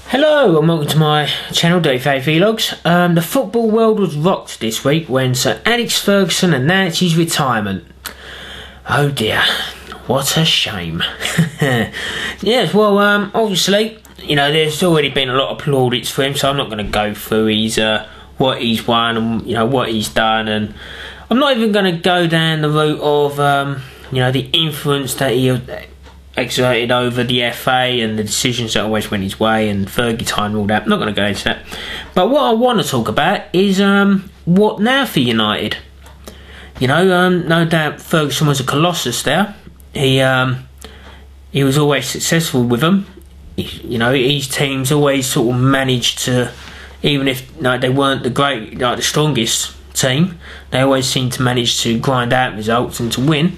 Hello and welcome to my channel, Dirty Fave Vlogs. The football world was rocked this week when Sir Alex Ferguson announced his retirement. Oh dear, what a shame. Yes, well, obviously, you know, there's already been a lot of plaudits for him, so I'm not going to go through his what he's won and what he's done, and I'm not even going to go down the route of the influence that he exerted over the FA and the decisions that always went his way and Fergie time and all that. I'm not going to go into that. But what I want to talk about is what now for United. No doubt Ferguson was a colossus there. He was always successful with them. His teams always sort of managed to, even if they weren't the strongest team, they always seemed to manage to grind out results and to win.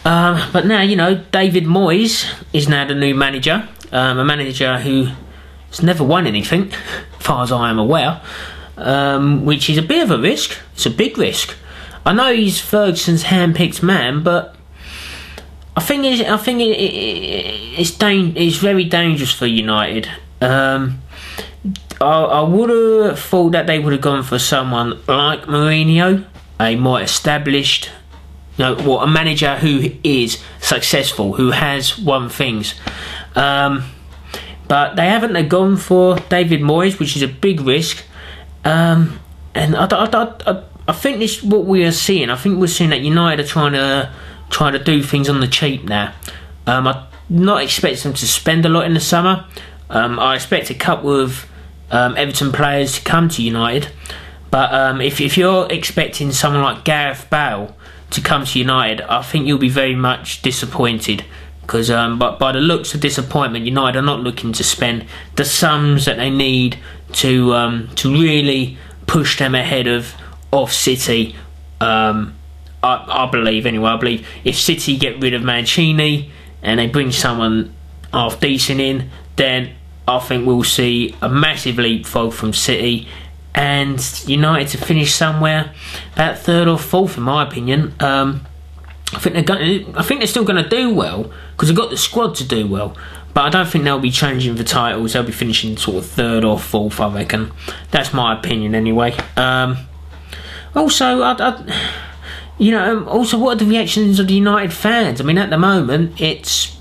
But now, David Moyes is now the new manager, a manager who has never won anything, as far as I am aware, which is a bit of a risk. It's a big risk. I know he's Ferguson's hand-picked man, but I think it's very dangerous for United. I would have thought that they would have gone for someone like Mourinho, a more established, a manager who is successful, who has won things. But they haven't. They've gone for David Moyes, which is a big risk. And I think this is what we are seeing. I think we're seeing that United are trying to do things on the cheap now. I'm not expecting them to spend a lot in the summer. I expect a couple of Everton players to come to United. But if you're expecting someone like Gareth Bale to come to United, I think you'll be very much disappointed, because by the looks of disappointment, United are not looking to spend the sums that they need to really push them ahead of City. I believe anyway. I believe if City get rid of Mancini and they bring someone half decent in, then I think we'll see a massive leapfrog from City, and United to finish somewhere about third or fourth, in my opinion. I think they're still going to do well, because they've got the squad to do well. But I don't think they'll be challenging for titles. They'll be finishing sort of third or fourth, I reckon. That's my opinion, anyway. Also, also, what are the reactions of the United fans? I mean, at the moment, it's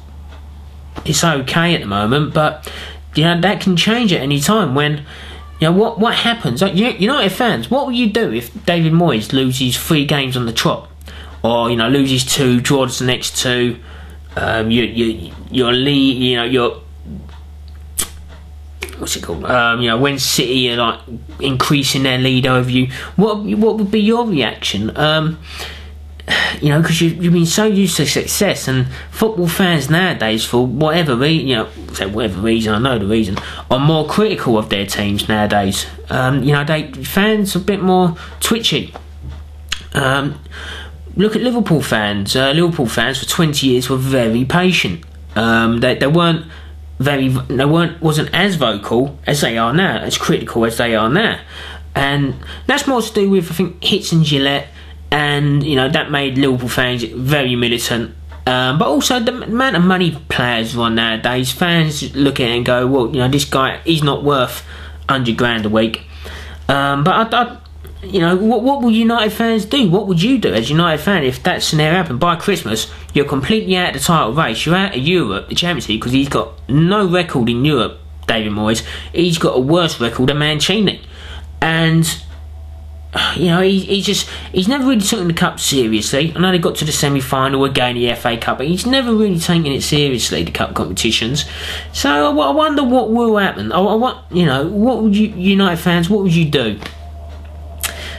okay at the moment, but that can change at any time. When what happens? Like, United fans, what will you do if David Moyes loses 3 games on the trot, or loses 2, draws the next 2? Your lead, what's it called? When City are like increasing their lead over you, what would be your reaction? Because you've been so used to success, and football fans nowadays, for whatever reason, I know the reason, are more critical of their teams nowadays. Fans are a bit more twitchy. Look at Liverpool fans. Liverpool fans for 20 years were very patient. They wasn't as vocal as they are now, as critical as they are now, and that's more to do with, I think, hits and Gillette, and that made Liverpool fans very militant. But also the amount of money players run nowadays, fans look at it and go, well, this guy, he's not worth 100 grand a week. But what will United fans do? What would you do as a United fan if that scenario happened? By Christmas, you're completely out of the title race. You're out of Europe, the Champions League, because he's got no record in Europe, David Moyes. He's got a worse record than Mancini. And, he's never really taken the Cup seriously. I know they got to the semi-final again, the FA Cup, but he's never really taken it seriously, the Cup competitions. So I wonder what will happen. What would you, United fans, what would you do?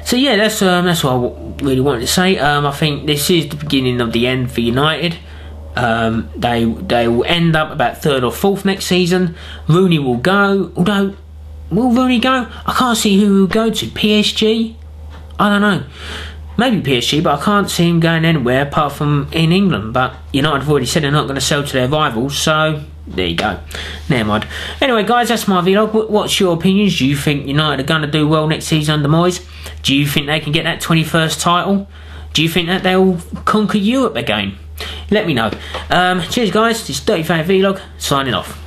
So yeah, that's what I really wanted to say. I think this is the beginning of the end for United. They will end up about 3rd or 4th next season. Rooney will go, although, will Rooney go? I can't see who will go to. PSG? I don't know. Maybe PSG, but I can't see him going anywhere apart from in England. But United have already said they're not going to sell to their rivals, so there you go. Never mind. Anyway, guys, that's my vlog. What's your opinions? Do you think United are going to do well next season under Moyes? Do you think they can get that 21st title? Do you think that they'll conquer Europe again? Let me know. Cheers, guys. This is Dirty Fave Vlog, signing off.